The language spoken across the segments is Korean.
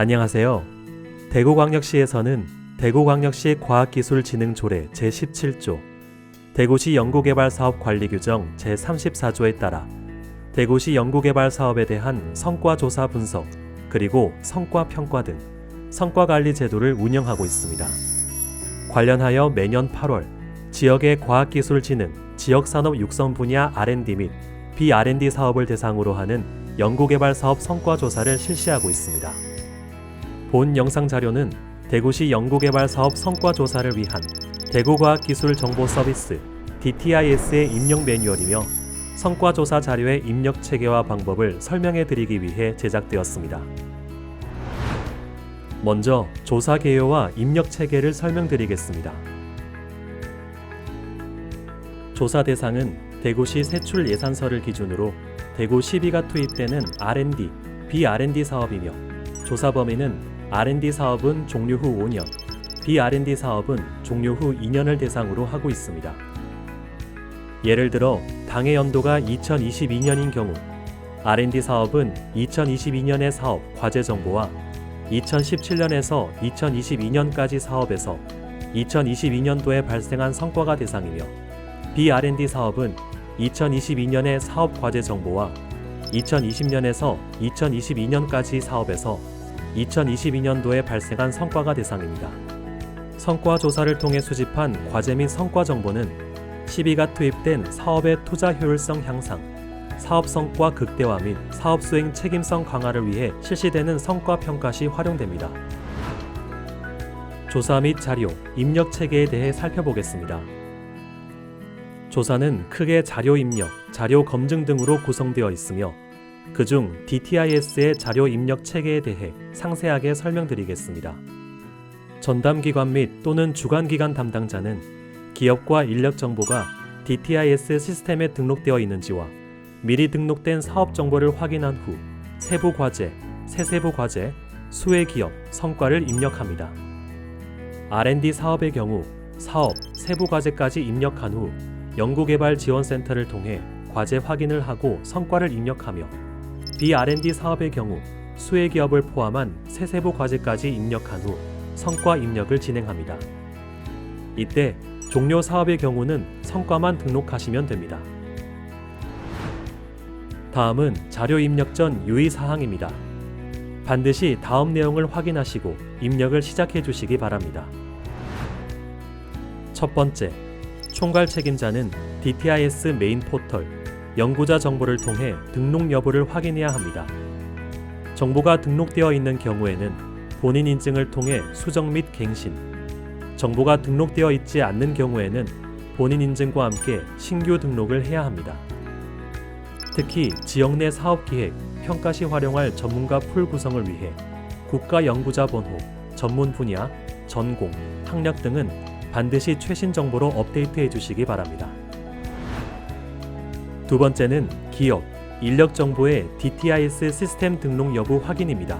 안녕하세요. 대구광역시에서는 대구광역시 과학기술진흥조례 제17조, 대구시 연구개발사업관리규정 제34조에 따라 대구시 연구개발사업에 대한 성과조사 분석, 그리고 성과평가 등 성과관리 제도를 운영하고 있습니다. 관련하여 매년 8월 지역의 과학기술진흥, 지역산업 육성 분야 R&D 및 B-R&D 사업을 대상으로 하는 연구개발사업 성과조사를 실시하고 있습니다. 본 영상 자료는 대구시 연구개발사업 성과조사를 위한 대구과학기술정보서비스 DTIS의 입력 매뉴얼이며 성과조사 자료의 입력 체계와 방법을 설명해 드리기 위해 제작되었습니다. 먼저 조사 개요와 입력 체계를 설명드리겠습니다. 조사 대상은 대구시 세출 예산서를 기준으로 대구 시비가 투입되는 R&D, B-R&D 사업이며 조사 범위는 R&D 사업은 종료 후 5년, B-R&D 사업은 종료 후 2년을 대상으로 하고 있습니다. 예를 들어 당해 연도가 2022년인 경우 R&D 사업은 2022년의 사업 과제 정보와 2017년에서 2022년까지 사업에서 2022년도에 발생한 성과가 대상이며, B-R&D 사업은 2022년의 사업 과제 정보와 2020년에서 2022년까지 사업에서 2022년도에 발생한 성과가 대상입니다. 성과 조사를 통해 수집한 과제 및 성과 정보는 시비가 투입된 사업의 투자 효율성 향상, 사업 성과 극대화 및 사업 수행 책임성 강화를 위해 실시되는 성과 평가 시 활용됩니다. 조사 및 자료, 입력 체계에 대해 살펴보겠습니다. 조사는 크게 자료 입력, 자료 검증 등으로 구성되어 있으며 그중 DTIS의 자료 입력 체계에 대해 상세하게 설명드리겠습니다. 전담기관 및 또는 주관기관 담당자는 기업과 인력 정보가 DTIS 시스템에 등록되어 있는지와 미리 등록된 사업 정보를 확인한 후 세부 과제, 세세부 과제, 수혜 기업, 성과를 입력합니다. R&D 사업의 경우 사업, 세부 과제까지 입력한 후 연구개발지원센터를 통해 과제 확인을 하고 성과를 입력하며, B-R&D 사업의 경우 수혜 기업을 포함한 세세부 과제까지 입력한 후 성과 입력을 진행합니다. 이때 종료 사업의 경우는 성과만 등록하시면 됩니다. 다음은 자료 입력 전 유의사항입니다. 반드시 다음 내용을 확인하시고 입력을 시작해 주시기 바랍니다. 첫 번째, 총괄 책임자는 DTIS 메인 포털 연구자 정보를 통해 등록 여부를 확인해야 합니다. 정보가 등록되어 있는 경우에는 본인 인증을 통해 수정 및 갱신, 정보가 등록되어 있지 않는 경우에는 본인 인증과 함께 신규 등록을 해야 합니다. 특히 지역 내 사업기획, 평가 시 활용할 전문가 풀 구성을 위해 국가연구자 번호, 전문 분야, 전공, 학력 등은 반드시 최신 정보로 업데이트해 주시기 바랍니다. 두 번째는 기업, 인력 정보의 DTIS 시스템 등록 여부 확인입니다.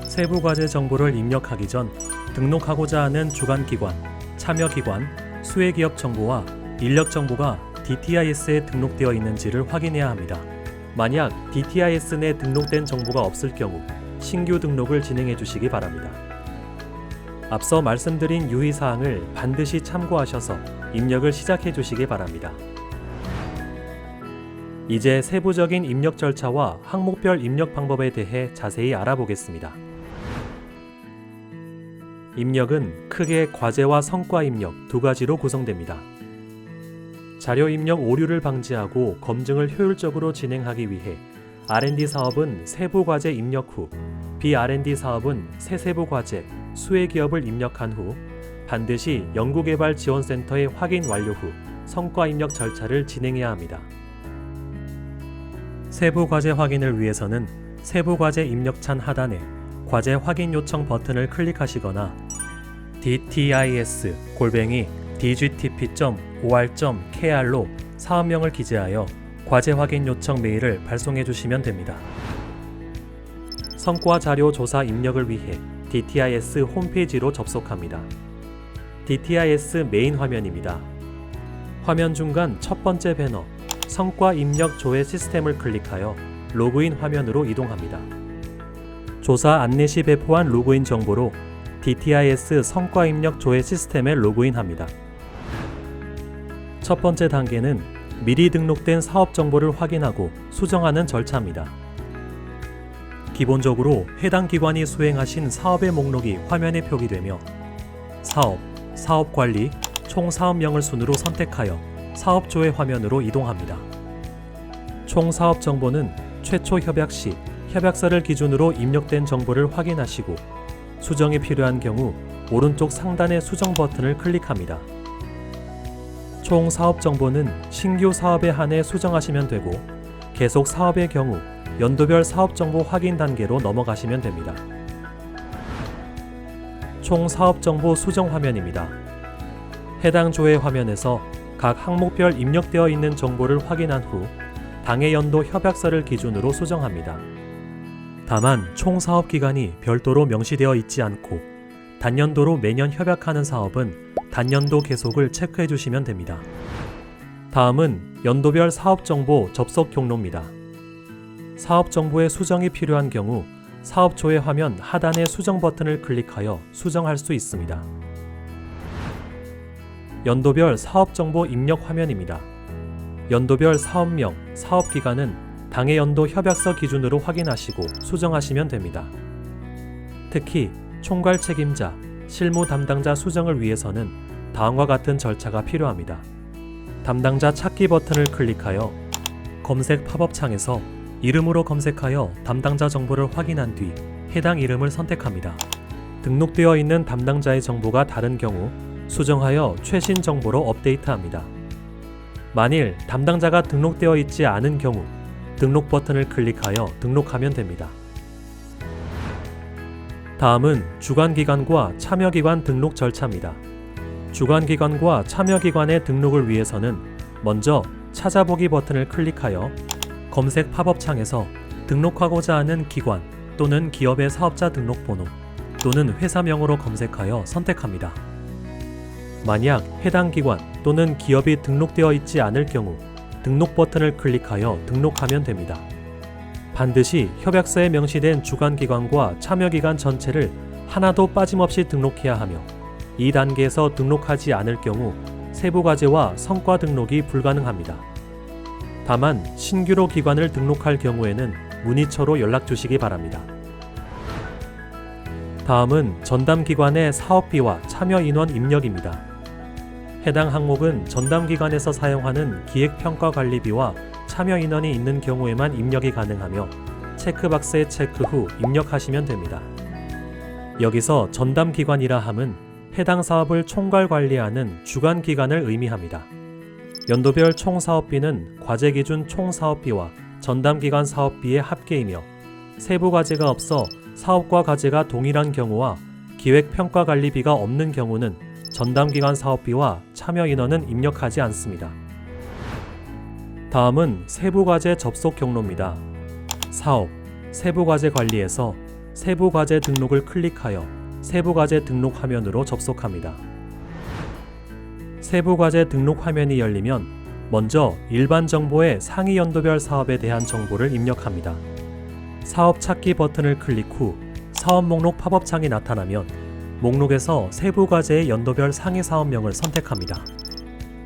세부 과제 정보를 입력하기 전 등록하고자 하는 주관기관, 참여기관, 수혜기업 정보와 인력 정보가 DTIS에 등록되어 있는지를 확인해야 합니다. 만약 DTIS 내 등록된 정보가 없을 경우 신규 등록을 진행해 주시기 바랍니다. 앞서 말씀드린 유의사항을 반드시 참고하셔서 입력을 시작해 주시기 바랍니다. 이제 세부적인 입력 절차와 항목별 입력 방법에 대해 자세히 알아보겠습니다. 입력은 크게 과제와 성과 입력 두 가지로 구성됩니다. 자료 입력 오류를 방지하고 검증을 효율적으로 진행하기 위해 R&D 사업은 세부 과제 입력 후, B-R&D 사업은 세세부 과제, 수혜 기업을 입력한 후 반드시 연구개발지원센터에 확인 완료 후 성과 입력 절차를 진행해야 합니다. 세부 과제 확인을 위해서는 세부 과제 입력창 하단에 과제 확인 요청 버튼을 클릭하시거나 dtis@dgtp.or.kr로 사업명을 기재하여 과제 확인 요청 메일을 발송해 주시면 됩니다. 성과 자료 조사 입력을 위해 DTIS 홈페이지로 접속합니다. DTIS 메인 화면입니다. 화면 중간 첫 번째 배너 성과 입력 조회 시스템을 클릭하여 로그인 화면으로 이동합니다. 조사 안내 시 배포한 로그인 정보로 DTIS 성과 입력 조회 시스템에 로그인합니다. 첫 번째 단계는 미리 등록된 사업 정보를 확인하고 수정하는 절차입니다. 기본적으로 해당 기관이 수행하신 사업의 목록이 화면에 표기되며 사업, 사업관리, 총 사업명을 순으로 선택하여 사업 조회 화면으로 이동합니다. 총 사업 정보는 최초 협약 시 협약서를 기준으로 입력된 정보를 확인하시고 수정이 필요한 경우 오른쪽 상단의 수정 버튼을 클릭합니다. 총 사업 정보는 신규 사업에 한해 수정하시면 되고 계속 사업의 경우 연도별 사업 정보 확인 단계로 넘어가시면 됩니다. 총 사업 정보 수정 화면입니다. 해당 조회 화면에서 각 항목별 입력되어 있는 정보를 확인한 후 당해 연도 협약서를 기준으로 수정합니다. 다만 총 사업 기간이 별도로 명시되어 있지 않고 단연도로 매년 협약하는 사업은 단연도 계속을 체크해 주시면 됩니다. 다음은 연도별 사업 정보 접속 경로입니다. 사업 정보의 수정이 필요한 경우 사업 조회 화면 하단의 수정 버튼을 클릭하여 수정할 수 있습니다. 연도별 사업 정보 입력 화면입니다. 연도별 사업명, 사업기간은 당해 연도 협약서 기준으로 확인하시고 수정하시면 됩니다. 특히 총괄 책임자, 실무 담당자 수정을 위해서는 다음과 같은 절차가 필요합니다. 담당자 찾기 버튼을 클릭하여 검색 팝업 창에서 이름으로 검색하여 담당자 정보를 확인한 뒤 해당 이름을 선택합니다. 등록되어 있는 담당자의 정보가 다른 경우 수정하여 최신 정보로 업데이트합니다. 만일 담당자가 등록되어 있지 않은 경우 등록 버튼을 클릭하여 등록하면 됩니다. 다음은 주관기관과 참여기관 등록 절차입니다. 주관기관과 참여기관의 등록을 위해서는 먼저 찾아보기 버튼을 클릭하여 검색 팝업 창에서 등록하고자 하는 기관 또는 기업의 사업자 등록번호 또는 회사명으로 검색하여 선택합니다. 만약 해당 기관 또는 기업이 등록되어 있지 않을 경우 등록 버튼을 클릭하여 등록하면 됩니다. 반드시 협약서에 명시된 주관기관과 참여기관 전체를 하나도 빠짐없이 등록해야 하며 이 단계에서 등록하지 않을 경우 세부과제와 성과 등록이 불가능합니다. 다만 신규로 기관을 등록할 경우에는 문의처로 연락 주시기 바랍니다. 다음은 전담기관의 사업비와 참여 인원 입력입니다. 해당 항목은 전담기관에서 사용하는 기획평가관리비와 참여 인원이 있는 경우에만 입력이 가능하며 체크박스에 체크 후 입력하시면 됩니다. 여기서 전담기관이라 함은 해당 사업을 총괄관리하는 주관기관을 의미합니다. 연도별 총사업비는 과제기준 총사업비와 전담기관 사업비의 합계이며 세부과제가 없어 사업과 과제가 동일한 경우와 기획평가관리비가 없는 경우는 전담기관 사업비와 참여 인원은 입력하지 않습니다. 다음은 세부과제 접속 경로입니다. 사업, 세부과제 관리에서 세부과제 등록을 클릭하여 세부과제 등록 화면으로 접속합니다. 세부과제 등록 화면이 열리면 먼저 일반 정보의 상위 연도별 사업에 대한 정보를 입력합니다. 사업 찾기 버튼을 클릭 후 사업 목록 팝업 창이 나타나면 목록에서 세부과제의 연도별 상위 사업명을 선택합니다.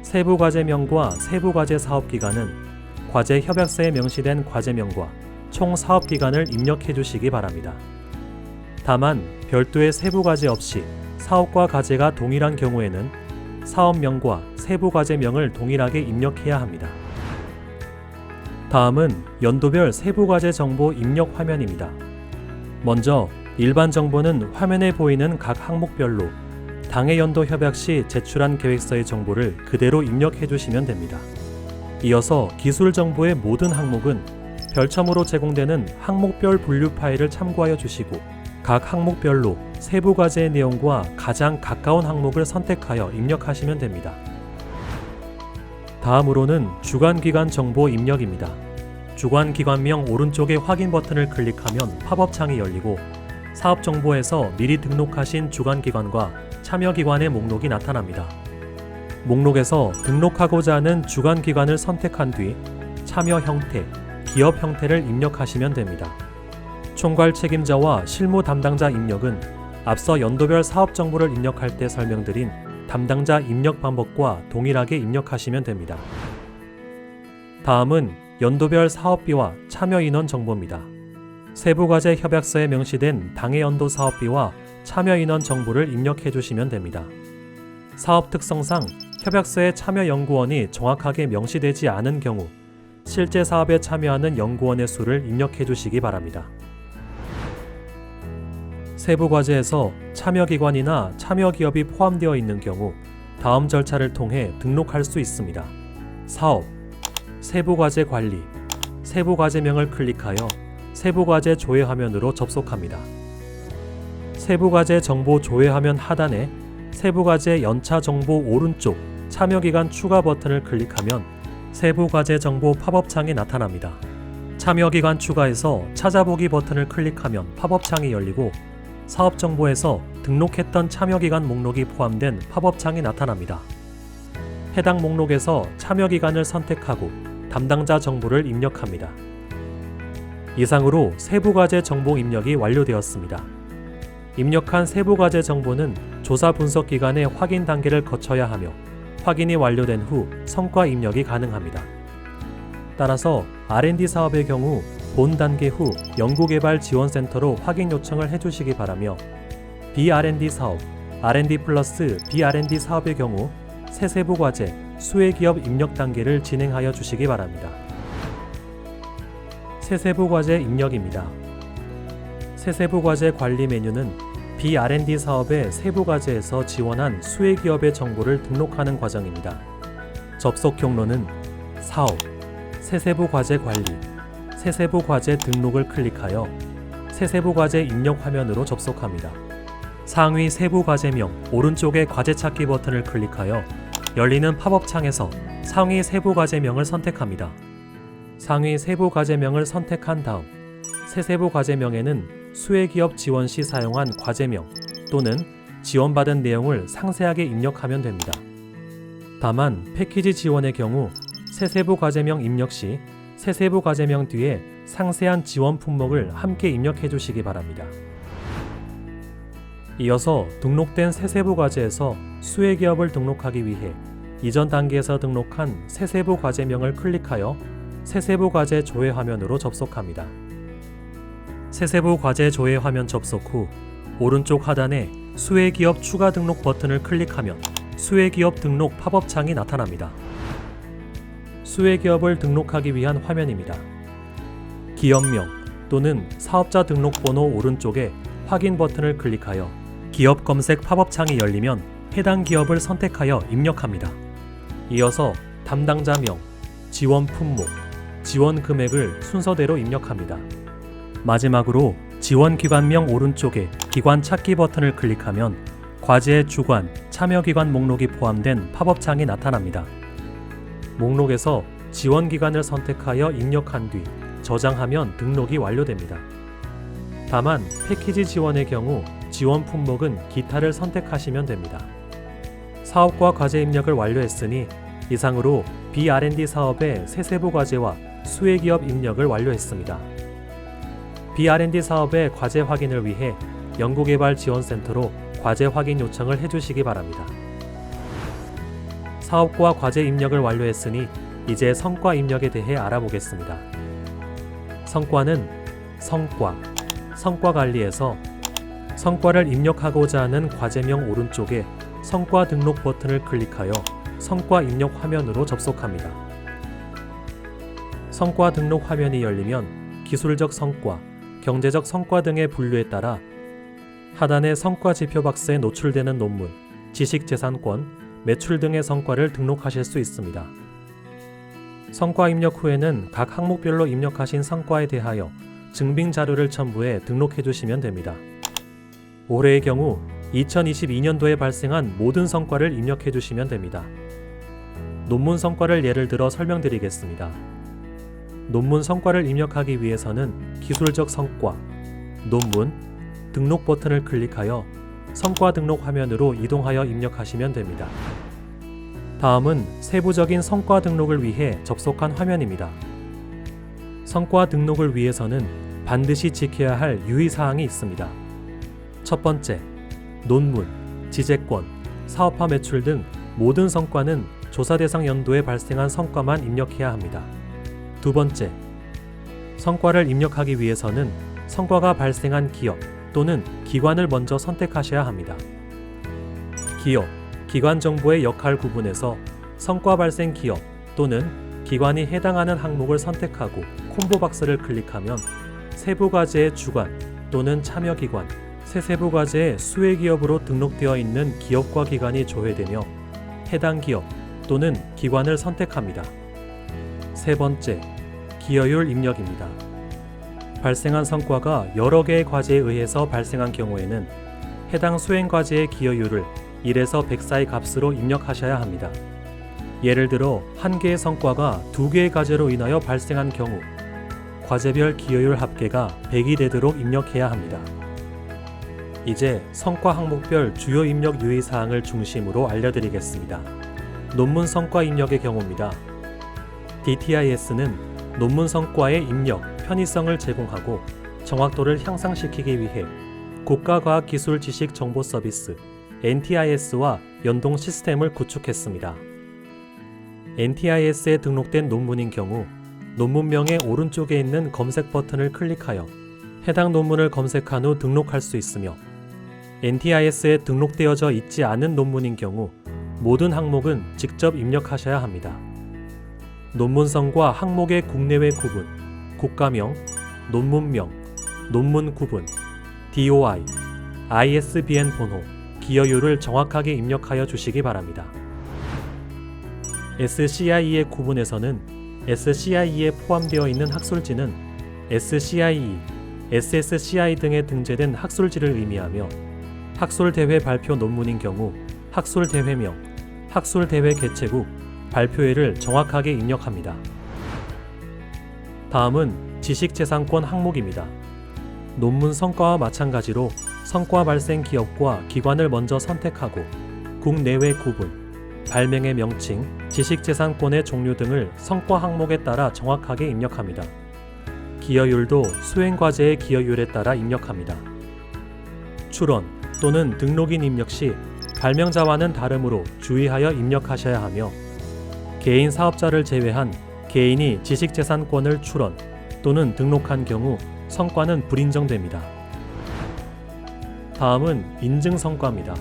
세부과제명과 세부과제 사업기간은 과제 협약서에 명시된 과제명과 총 사업기간을 입력해 주시기 바랍니다. 다만 별도의 세부과제 없이 사업과 과제가 동일한 경우에는 사업명과 세부과제명을 동일하게 입력해야 합니다. 다음은 연도별 세부과제 정보 입력 화면입니다. 먼저 일반 정보는 화면에 보이는 각 항목별로 당해 연도 협약 시 제출한 계획서의 정보를 그대로 입력해 주시면 됩니다. 이어서 기술 정보의 모든 항목은 별첨으로 제공되는 항목별 분류 파일을 참고하여 주시고 각 항목별로 세부과제의 내용과 가장 가까운 항목을 선택하여 입력하시면 됩니다. 다음으로는 주관기관 정보 입력입니다. 주관기관명 오른쪽의 확인 버튼을 클릭하면 팝업 창이 열리고 사업정보에서 미리 등록하신 주관기관과 참여기관의 목록이 나타납니다. 목록에서 등록하고자 하는 주관기관을 선택한 뒤 참여 형태, 기업 형태를 입력하시면 됩니다. 총괄 책임자와 실무 담당자 입력은 앞서 연도별 사업 정보를 입력할 때 설명드린 담당자 입력 방법과 동일하게 입력하시면 됩니다. 다음은 연도별 사업비와 참여 인원 정보입니다. 세부과제 협약서에 명시된 당해 연도 사업비와 참여 인원 정보를 입력해 주시면 됩니다. 사업 특성상 협약서에 참여 연구원이 정확하게 명시되지 않은 경우 실제 사업에 참여하는 연구원의 수를 입력해 주시기 바랍니다. 세부과제에서 참여기관이나 참여기업이 포함되어 있는 경우 다음 절차를 통해 등록할 수 있습니다. 사업, 세부과제 관리, 세부과제명을 클릭하여 세부과제 조회 화면으로 접속합니다. 세부과제 정보 조회 화면 하단에 세부과제 연차 정보 오른쪽 참여기간 추가 버튼을 클릭하면 세부과제 정보 팝업창이 나타납니다. 참여기간 추가에서 찾아보기 버튼을 클릭하면 팝업창이 열리고 사업정보에서 등록했던 참여기간 목록이 포함된 팝업창이 나타납니다. 해당 목록에서 참여기간을 선택하고 담당자 정보를 입력합니다. 이상으로 세부과제 정보 입력이 완료되었습니다. 입력한 세부과제 정보는 조사 분석 기간의 확인 단계를 거쳐야 하며 확인이 완료된 후 성과 입력이 가능합니다. 따라서 R&D 사업의 경우 본 단계 후 연구개발 지원센터로 확인 요청을 해주시기 바라며 B-R&D 사업, R&D 플러스 B-R&D 사업의 경우 새 세부과제, 수혜기업 입력 단계를 진행하여 주시기 바랍니다. 새 세부과제 입력입니다. 새 세부과제 관리 메뉴는 B-R&D 사업의 세부과제에서 지원한 수혜기업의 정보를 등록하는 과정입니다. 접속 경로는 사업, 새 세부과제 관리, 새 세부과제 등록을 클릭하여 새 세부과제 입력 화면으로 접속합니다. 상위 세부과제명 오른쪽의 과제 찾기 버튼을 클릭하여 열리는 팝업창에서 상위 세부과제명을 선택합니다. 상위 세부과제명을 선택한 다음 새 세부과제명에는 수혜기업 지원 시 사용한 과제명 또는 지원받은 내용을 상세하게 입력하면 됩니다. 다만 패키지 지원의 경우 새 세부과제명 입력 시 새 세부과제명 뒤에 상세한 지원 품목을 함께 입력해 주시기 바랍니다. 이어서 등록된 새 세부과제에서 수혜기업을 등록하기 위해 이전 단계에서 등록한 새 세부과제명을 클릭하여 새 세부과제 조회 화면으로 접속합니다. 새 세부과제 조회 화면 접속 후 오른쪽 하단에 수혜기업 추가 등록 버튼을 클릭하면 수혜기업 등록 팝업창이 나타납니다. 수혜기업을 등록하기 위한 화면입니다. 기업명 또는 사업자 등록번호 오른쪽에 확인 버튼을 클릭하여 기업 검색 팝업창이 열리면 해당 기업을 선택하여 입력합니다. 이어서 담당자명, 지원 품목, 지원 금액을 순서대로 입력합니다. 마지막으로 지원기관명 오른쪽에 기관 찾기 버튼을 클릭하면 과제의 주관, 참여기관 목록이 포함된 팝업창이 나타납니다. 목록에서 지원기관을 선택하여 입력한 뒤 저장하면 등록이 완료됩니다. 다만 패키지 지원의 경우 지원 품목은 기타를 선택하시면 됩니다. 사업과 과제 입력을 완료했으니 이상으로 B-R&D 사업의 새 세부과제와 수혜기업 입력을 완료했습니다. B-R&D 사업의 과제 확인을 위해 연구개발지원센터로 과제 확인 요청을 해주시기 바랍니다. 사업과 과제 입력을 완료했으니 이제 성과 입력에 대해 알아보겠습니다. 성과는 성과 관리에서 성과를 입력하고자 하는 과제명 오른쪽에 성과 등록 버튼을 클릭하여 성과 입력 화면으로 접속합니다. 성과 등록 화면이 열리면 기술적 성과, 경제적 성과 등의 분류에 따라 하단의 성과 지표 박스에 노출되는 논문, 지식재산권, 매출 등의 성과를 등록하실 수 있습니다. 성과 입력 후에는 각 항목별로 입력하신 성과에 대하여 증빙 자료를 첨부해 등록해 주시면 됩니다. 올해의 경우 2022년도에 발생한 모든 성과를 입력해 주시면 됩니다. 논문 성과를 예를 들어 설명드리겠습니다. 논문 성과를 입력하기 위해서는 기술적 성과, 논문, 등록 버튼을 클릭하여 성과 등록 화면으로 이동하여 입력하시면 됩니다. 다음은 세부적인 성과 등록을 위해 접속한 화면입니다. 성과 등록을 위해서는 반드시 지켜야 할 유의사항이 있습니다. 첫 번째, 논문, 지재권, 사업화 매출 등 모든 성과는 조사 대상 연도에 발생한 성과만 입력해야 합니다. 두 번째, 성과를 입력하기 위해서는 성과가 발생한 기업 또는 기관을 먼저 선택하셔야 합니다. 기업, 기관 정보의 역할 구분에서 성과 발생 기업 또는 기관이 해당하는 항목을 선택하고 콤보 박스를 클릭하면 세부 과제의 주관 또는 참여 기관, 세세부 과제의 수혜 기업으로 등록되어 있는 기업과 기관이 조회되며 해당 기업 또는 기관을 선택합니다. 세 번째, 기여율 입력입니다. 발생한 성과가 여러 개의 과제에 의해서 발생한 경우에는 해당 수행 과제의 기여율을 1에서 100 사이 값으로 입력하셔야 합니다. 예를 들어 한 개의 성과가 두 개의 과제로 인하여 발생한 경우 과제별 기여율 합계가 100이 되도록 입력해야 합니다. 이제 성과 항목별 주요 입력 유의사항을 중심으로 알려드리겠습니다. 논문 성과 입력의 경우입니다. DTIS는 논문 성과의 입력, 편의성을 제공하고 정확도를 향상시키기 위해 국가과학기술 지식정보서비스 NTIS와 연동 시스템을 구축했습니다. NTIS에 등록된 논문인 경우 논문명의 오른쪽에 있는 검색 버튼을 클릭하여 해당 논문을 검색한 후 등록할 수 있으며 NTIS에 등록되어져 있지 않은 논문인 경우 모든 항목은 직접 입력하셔야 합니다. 논문성과 항목의 국내외 구분, 국가명, 논문명, 논문 구분, DOI, ISBN 번호, 기여율을 정확하게 입력하여 주시기 바랍니다. SCIE 구분에서는 SCIE에 포함되어 있는 학술지는 SCIE, SSCI 등에 등재된 학술지를 의미하며 학술대회 발표 논문인 경우 학술대회명, 학술대회 개최국, 발표회를 정확하게 입력합니다. 다음은 지식재산권 항목입니다. 논문 성과와 마찬가지로 성과 발생 기업과 기관을 먼저 선택하고 국내외 구분, 발명의 명칭, 지식재산권의 종류 등을 성과 항목에 따라 정확하게 입력합니다. 기여율도 수행과제의 기여율에 따라 입력합니다. 출원 또는 등록인 입력 시 발명자와는 다르므로 주의하여 입력하셔야 하며 개인 사업자를 제외한 개인이 지식재산권을 출원 또는 등록한 경우 성과는 불인정됩니다. 다음은 인증성과입니다.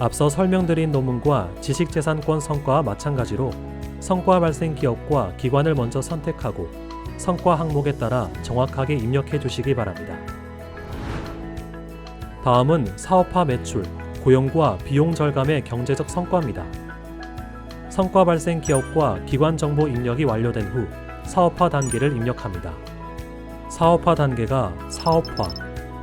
앞서 설명드린 논문과 지식재산권 성과와 마찬가지로 성과 발생 기업과 기관을 먼저 선택하고 성과 항목에 따라 정확하게 입력해 주시기 바랍니다. 다음은 사업화 매출, 고용과 비용 절감의 경제적 성과입니다. 성과 발생 기업과 기관 정보 입력이 완료된 후 사업화 단계를 입력합니다. 사업화 단계가 사업화,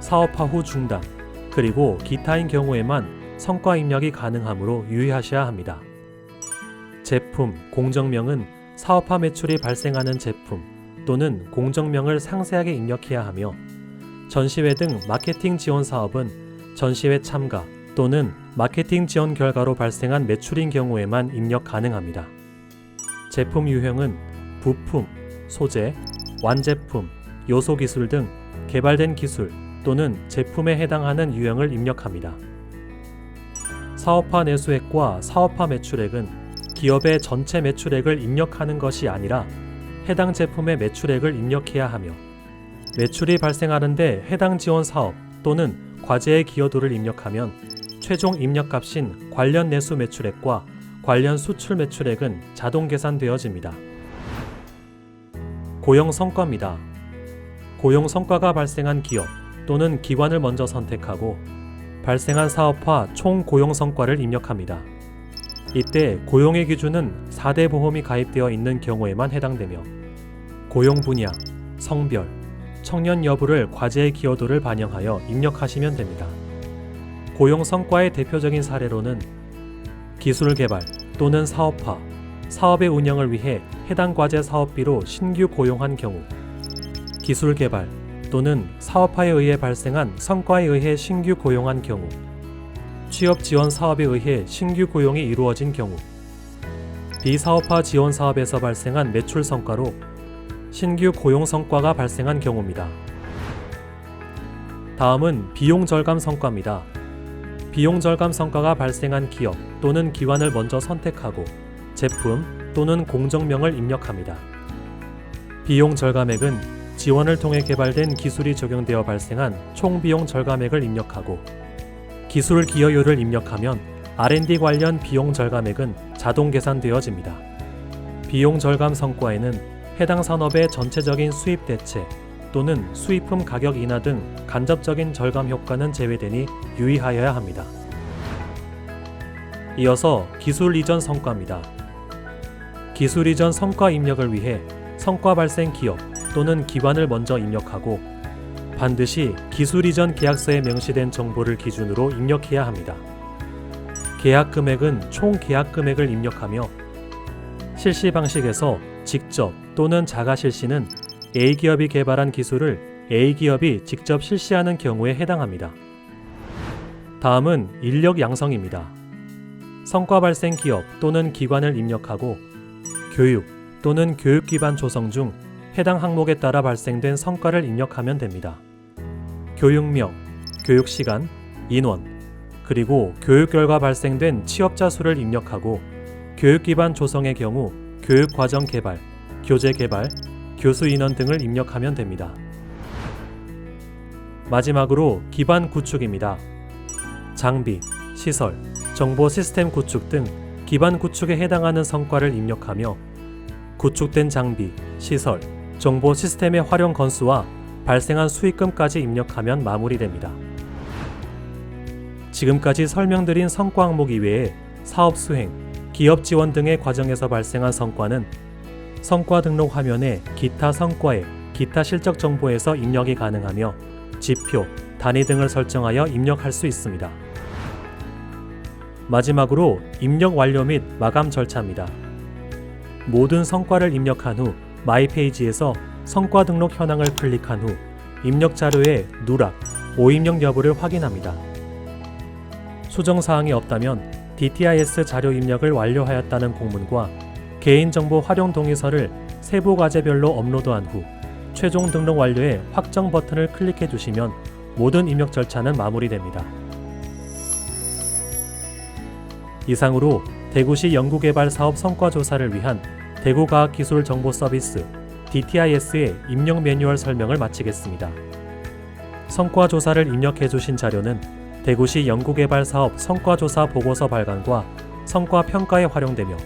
사업화 후 중단, 그리고 기타인 경우에만 성과 입력이 가능하므로 유의하셔야 합니다. 제품, 공정명은 사업화 매출이 발생하는 제품 또는 공정명을 상세하게 입력해야 하며 전시회 등 마케팅 지원 사업은 전시회 참가 또는 마케팅 지원 결과로 발생한 매출인 경우에만 입력 가능합니다. 제품 유형은 부품, 소재, 완제품, 요소 기술 등 개발된 기술 또는 제품에 해당하는 유형을 입력합니다. 사업화 내수액과 사업화 매출액은 기업의 전체 매출액을 입력하는 것이 아니라 해당 제품의 매출액을 입력해야 하며 매출이 발생하는데 해당 지원 사업 또는 과제의 기여도를 입력하면 최종 입력값인 관련 내수 매출액과 관련 수출 매출액은 자동 계산되어집니다. 고용 성과입니다. 고용 성과가 발생한 기업 또는 기관을 먼저 선택하고 발생한 사업화 총 고용 성과를 입력합니다. 이때 고용의 기준은 4대 보험이 가입되어 있는 경우에만 해당되며 고용 분야, 성별, 청년 여부를 과제의 기여도를 반영하여 입력하시면 됩니다. 고용 성과의 대표적인 사례로는 기술 개발 또는 사업화, 사업의 운영을 위해 해당 과제 사업비로 신규 고용한 경우, 기술 개발 또는 사업화에 의해 발생한 성과에 의해 신규 고용한 경우, 취업 지원 사업에 의해 신규 고용이 이루어진 경우, 비사업화 지원 사업에서 발생한 매출 성과로 신규 고용 성과가 발생한 경우입니다. 다음은 비용 절감 성과입니다. 비용 절감 성과가 발생한 기업 또는 기관을 먼저 선택하고 제품 또는 공정명을 입력합니다. 비용 절감액은 지원을 통해 개발된 기술이 적용되어 발생한 총 비용 절감액을 입력하고 기술 기여율을 입력하면 R&D 관련 비용 절감액은 자동 계산되어집니다. 비용 절감 성과에는 해당 산업의 전체적인 수입 대체 또는 수입품 가격 인하 등 간접적인 절감 효과는 제외되니 유의하여야 합니다. 이어서 기술 이전 성과입니다. 기술 이전 성과 입력을 위해 성과 발생 기업 또는 기관을 먼저 입력하고 반드시 기술 이전 계약서에 명시된 정보를 기준으로 입력해야 합니다. 계약 금액은 총 계약 금액을 입력하며 실시 방식에서 직접 또는 자가 실시는 A기업이 개발한 기술을 A기업이 직접 실시하는 경우에 해당합니다. 다음은 인력 양성입니다. 성과 발생 기업 또는 기관을 입력하고 교육 또는 교육 기반 조성 중 해당 항목에 따라 발생된 성과를 입력하면 됩니다. 교육명, 교육시간, 인원, 그리고 교육 결과 발생된 취업자 수를 입력하고 교육 기반 조성의 경우 교육 과정 개발, 교재 개발, 교수 인원 등을 입력하면 됩니다. 마지막으로 기반 구축입니다. 장비, 시설, 정보 시스템 구축 등 기반 구축에 해당하는 성과를 입력하며 구축된 장비, 시설, 정보 시스템의 활용 건수와 발생한 수익금까지 입력하면 마무리됩니다. 지금까지 설명드린 성과 항목 이외에 사업 수행, 기업 지원 등의 과정에서 발생한 성과는 성과 등록 화면에 기타 성과액, 기타 실적 정보에서 입력이 가능하며 지표, 단위 등을 설정하여 입력할 수 있습니다. 마지막으로 입력 완료 및 마감 절차입니다. 모든 성과를 입력한 후 마이 페이지에서 성과 등록 현황을 클릭한 후 입력 자료의 누락, 오입력 여부를 확인합니다. 수정사항이 없다면 DTIS 자료 입력을 완료하였다는 공문과 개인정보 활용 동의서를 세부 과제별로 업로드한 후 최종 등록 완료의 확정 버튼을 클릭해 주시면 모든 입력 절차는 마무리됩니다. 이상으로 대구시 연구개발 사업 성과 조사를 위한 대구과학기술정보서비스 DTIS의 입력 매뉴얼 설명을 마치겠습니다. 성과 조사를 입력해 주신 자료는 대구시 연구개발 사업 성과조사 보고서 발간과 성과 평가에 활용되며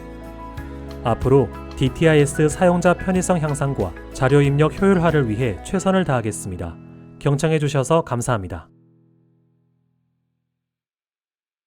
앞으로 DTIS 사용자 편의성 향상과 자료 입력 효율화를 위해 최선을 다하겠습니다. 경청해 주셔서 감사합니다.